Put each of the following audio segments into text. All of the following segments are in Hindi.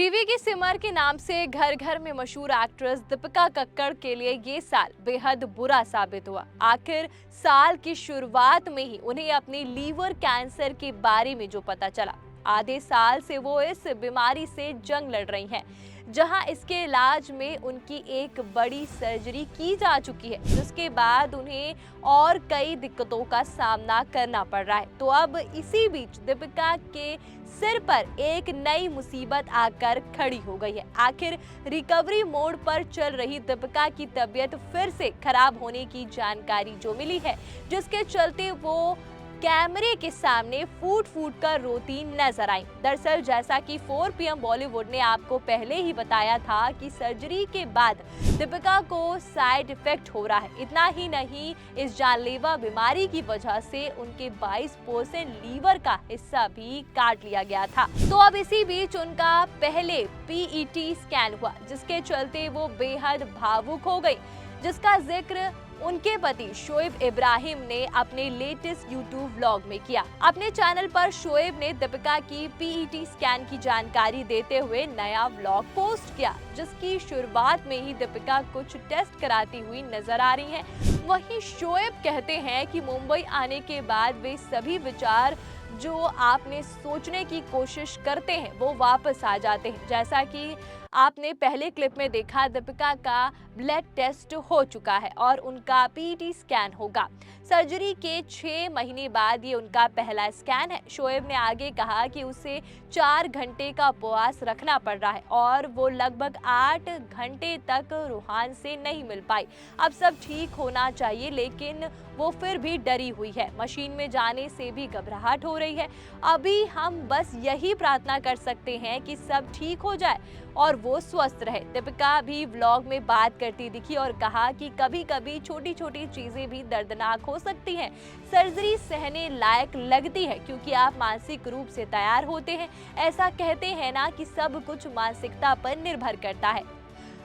टीवी की सिमर के नाम से घर घर में मशहूर एक्ट्रेस दीपिका कक्कड़ के लिए ये साल बेहद बुरा साबित हुआ। आखिर साल की शुरुआत में ही उन्हें अपने लीवर कैंसर के बारे में जो पता चला, आधे साल से वो इस बीमारी से जंग लड़ रही हैं, जहां इसके इलाज में उनकी एक बड़ी सर्जरी की जा चुकी है, जिसके बाद उन्हें और कई दिक्कतों का सामना करना पड़ रहा है। तो अब इसी बीच दीपिका के सिर पर एक नई मुसीबत आकर खड़ी हो गई है। आखिर रिकवरी मोड पर चल रही दीपिका की तबीयत फिर से खराब होने की जानकारी जो मिली है, जिसके चलते वो कैमरे के सामने फूट फूट कर रोती नजर आई। दरअसल जैसा कि 4 PM बॉलीवुड ने आपको पहले ही बताया था कि सर्जरी के बाद दीपिका को साइड इफेक्ट हो रहा है। इतना ही नहीं, इस जानलेवा बीमारी की वजह से उनके 22% लीवर का हिस्सा भी काट लिया गया था। तो अब इसी बीच उनका पहले PET स्कैन हुआ, जिसके चलते वो बेहद भावुक हो गई, जिसका जिक्र उनके पति शोएब इब्राहिम ने अपने लेटेस्ट यूट्यूब व्लॉग में किया। अपने चैनल पर शोएब ने दीपिका की PET स्कैन की जानकारी देते हुए नया व्लॉग पोस्ट किया, जिसकी शुरुआत में ही दीपिका कुछ टेस्ट कराती हुई नजर आ रही हैं। वहीं शोएब कहते हैं कि मुंबई आने के बाद वे सभी विचार जो आपने सोचने की कोशिश करते हैं वो वापस आ जाते हैं। जैसा कि आपने पहले क्लिप में देखा, दीपिका का ब्लड टेस्ट हो चुका है और उनका PET स्कैन होगा। सर्जरी के 6 महीने बाद ये उनका पहला स्कैन है। शोएब ने आगे कहा कि उसे 4 घंटे का उपवास रखना पड़ रहा है और वो लगभग 8 घंटे तक रूहान से नहीं मिल पाई। अब सब ठीक होना चाहिए, लेकिन वो फिर भी डरी हुई है। मशीन में जाने से भी घबराहट हो रही है। अभी हम बस यही प्रार्थना कर सकते हैं कि सब ठीक हो जाए और वो स्वस्थ रहे। दीपिका भी व्लॉग में बात करती दिखी और कहा कि कभी कभी छोटी छोटी चीजें भी दर्दनाक हो सकती हैं। सर्जरी सहने लायक लगती है क्योंकि आप मानसिक रूप से तैयार होते हैं। ऐसा कहते हैं ना कि सब कुछ मानसिकता पर निर्भर करता है,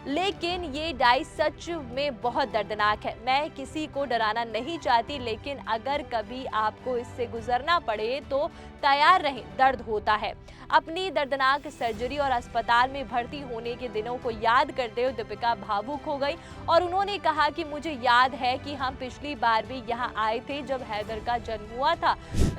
लेकिन ये डाइट सच में बहुत दर्दनाक है। मैं किसी को डराना नहीं चाहती, लेकिन अगर कभी आपको इससे गुजरना पड़े तो तैयार रहें, दर्द होता है। अपनी दर्दनाक सर्जरी और अस्पताल में भर्ती होने के दिनों को याद करते हुए दीपिका भावुक हो गई और उन्होंने कहा कि मुझे याद है कि हम पिछली बार भी यहाँ आए थे जब हैदर का जन्म हुआ था।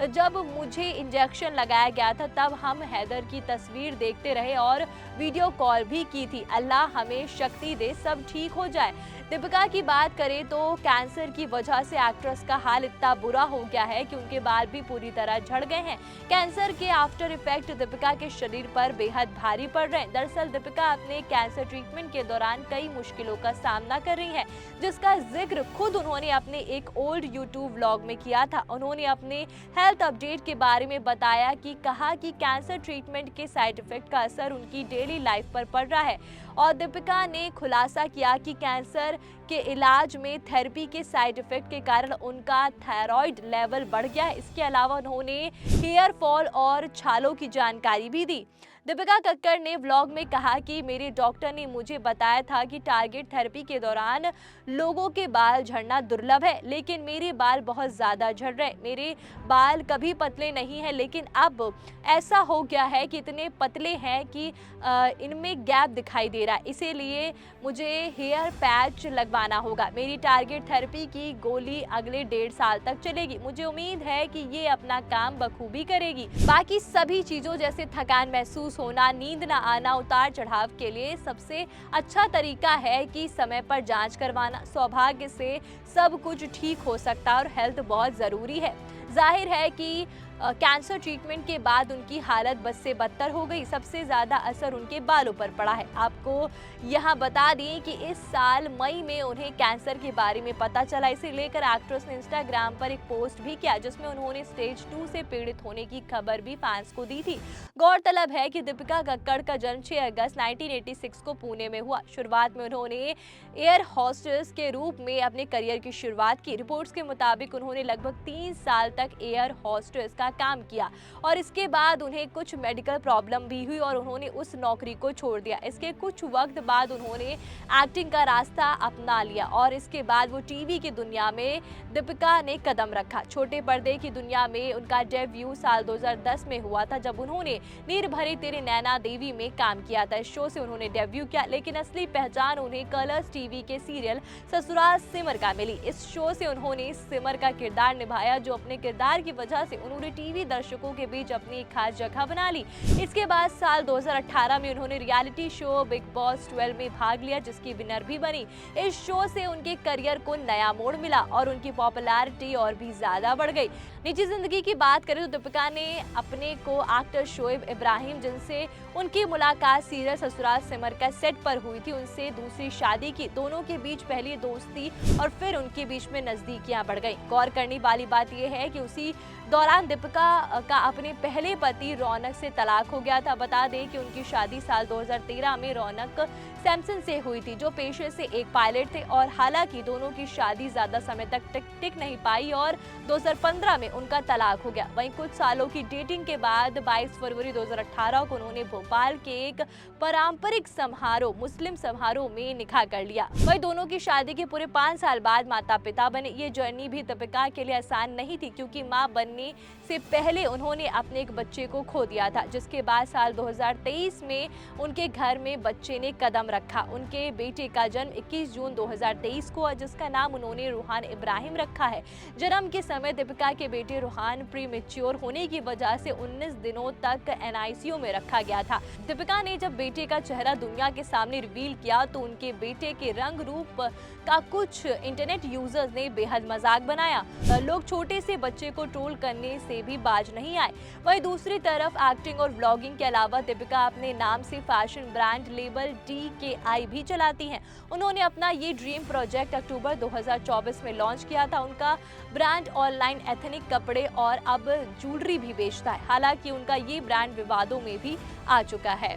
जब मुझे इंजेक्शन लगाया गया था तब हम हैदर की तस्वीर देखते रहे और वीडियो कॉल भी की थी। अल्लाह हमें शक्ति दे, सब ठीक हो जाए। दीपिका की बात करें तो कैंसर की वजह से एक्ट्रेस का हाल इतना बुरा हो गया है कि उनके बाल भी पूरी तरह झड़ गए हैं। कैंसर के आफ्टर इफेक्ट दीपिका के शरीर पर बेहद भारी पड़ रहे हैं। दरअसल दीपिका अपने कैंसर ट्रीटमेंट के दौरान कई मुश्किलों का सामना कर रही हैं, जिसका जिक्र खुद उन्होंने अपने एक ओल्ड यूट्यूब व्लॉग में किया था। उन्होंने अपने हेल्थ अपडेट के बारे में बताया कि कहा कि कैंसर ट्रीटमेंट के साइड इफेक्ट का असर उनकी डेली लाइफ पर पड़ रहा है और दीपिका ने खुलासा किया कि कैंसर के इलाज में थेरेपी के साइड इफेक्ट के कारण उनका थायराइड लेवल बढ़ गया है। इसके अलावा उन्होंने हेयर फॉल और छालों की जानकारी भी दी। दीपिका कक्कड़ ने व्लॉग में कहा कि मेरे डॉक्टर ने मुझे बताया था कि टारगेट थेरेपी के दौरान लोगों के बाल झड़ना दुर्लभ है, लेकिन मेरे बाल बहुत ज़्यादा झड़ रहे। मेरे बाल कभी पतले नहीं हैं, लेकिन अब ऐसा हो गया है कि इतने पतले हैं कि इनमें गैप दिखाई दे रहा है, इसीलिए मुझे हेयर पैच लगवाना होगा। मेरी टारगेट थेरेपी की गोली अगले 1.5 साल तक चलेगी। मुझे उम्मीद है कि ये अपना काम बखूबी करेगी। बाकी सभी चीज़ों जैसे थकान महसूस होना, नींद ना आना, उतार चढ़ाव के लिए सबसे अच्छा तरीका है कि समय पर जांच करवाना। सौभाग्य से सब कुछ ठीक हो सकता है और हेल्थ बहुत ज़रूरी है। जाहिर है कि कैंसर ट्रीटमेंट के बाद उनकी हालत बद से बदतर हो गई। सबसे ज़्यादा असर उनके बालों पर पड़ा है। आपको यहाँ बता दें कि इस साल मई में उन्हें कैंसर के बारे में पता चला। इसे लेकर एक्ट्रेस ने इंस्टाग्राम पर एक पोस्ट भी किया, जिसमें उन्होंने स्टेज 2 से पीड़ित होने की खबर भी फैंस को दी थी। गौरतलब है कि दीपिका कक्कड़ का जन्म 6 अगस्त 1986 को पुणे में हुआ। शुरुआत में उन्होंने एयर होस्टेस के रूप में अपने करियर की शुरुआत की। रिपोर्ट्स के मुताबिक उन्होंने लगभग 3 साल तक एयर होस्टेस का काम किया और इसके बाद उन्हें कुछ मेडिकल प्रॉब्लम भी हुई और उन्होंने उस नौकरी को छोड़ दिया। इसके कुछ वक्त बाद उन्होंने एक्टिंग का रास्ता अपना लिया और इसके बाद वो टीवी की दुनिया में दीपिका ने कदम रखा। छोटे पर्दे की दुनिया में उनका डेब्यू साल 2010 में हुआ था, जब उन्होंने नीर भरी तेरी नैना देवी में काम किया था। इस शो से उन्होंने डेब्यू किया, लेकिन असली पहचान उन्हें कलर्स टीवी के सीरियल ससुराल सिमर का मिली। इस शो से उन्होंने सिमर का किरदार निभाया, जो अपने किरदार की वजह से उन्होंने टीवी दर्शकों के बीच अपनी एक खास जगह बना ली। इसके बाद साल 2018 में उन्होंने रियलिटी शो बिग बॉस 12 में भाग लिया, जिसकी विनर भी बनी। इस शो से उनके करियर को नया मोड़ मिला और उनकी पॉपुलैरिटी और भी ज्यादा बढ़ गई। निजी जिंदगी की बात करें तो दीपिका ने अपने को एक्टर शोएब इब्राहिम, जिनसे उनकी मुलाकात सीरियल ससुराल सिमर का सेट पर हुई थी, उनसे दूसरी शादी की। दोनों के बीच पहली दोस्ती और फिर उनके बीच में नजदीकियां बढ़ गई। गौर करने वाली बात यह है कि उसी दौरान दीपिका का अपने पहले पति रौनक से तलाक हो गया था। बता दें कि उनकी शादी साल 2013 में रौनक सैमसन से हुई थी, जो पेशे से एक पायलट थे और हालांकि दोनों की शादी ज्यादा समय तक टिक नहीं पाई और 2015 में उनका तलाक हो गया। वहीं कुछ सालों की डेटिंग के बाद 22 फरवरी 2018 को उन्होंने भोपाल के एक पारंपरिक समारोह मुस्लिम समारोह में निकाह कर लिया। वहीं दोनों की शादी के पूरे 5 साल बाद माता पिता बने। ये जर्नी भी दीपिका के लिए आसान नहीं थी, क्योंकि मां बनने से पहले उन्होंने अपने एक बच्चे को खो दिया था, जिसके बाद साल 2023 में उनके घर में बच्चे ने कदम रखा। उनके बेटे का जन्म 21 जून 2023 को है, जिसका नाम उन्होंने रूहान इब्राहिम रखा है। जन्म के समय दीपिका के बेटे रूहान प्रीमेच्योर होने की वजह से 19 दिनों तक NICU में रखा गया था। दीपिका ने जब बेटे का चेहरा दुनिया के सामने रिवील किया तो उनके बेटे के रंग रूप का कुछ इंटरनेट यूजर्स ने बेहद मजाक बनाया। लोग छोटे से बच्चे को ट्रोल करने से भी बाज नहीं आए। वहीं दूसरी तरफ एक्टिंग और व्लॉगिंग के अलावा दीपिका अपने नाम से फैशन ब्रांड लेबल DKI भी चलाती हैं। उन्होंने अपना ये ड्रीम प्रोजेक्ट अक्टूबर 2024 में लॉन्च किया था। उनका ब्रांड ऑनलाइन एथनिक कपड़े और अब ज्वेलरी भी बेचता है। हालांकि उनका ये ब्रांड विवादों में भी आ चुका है।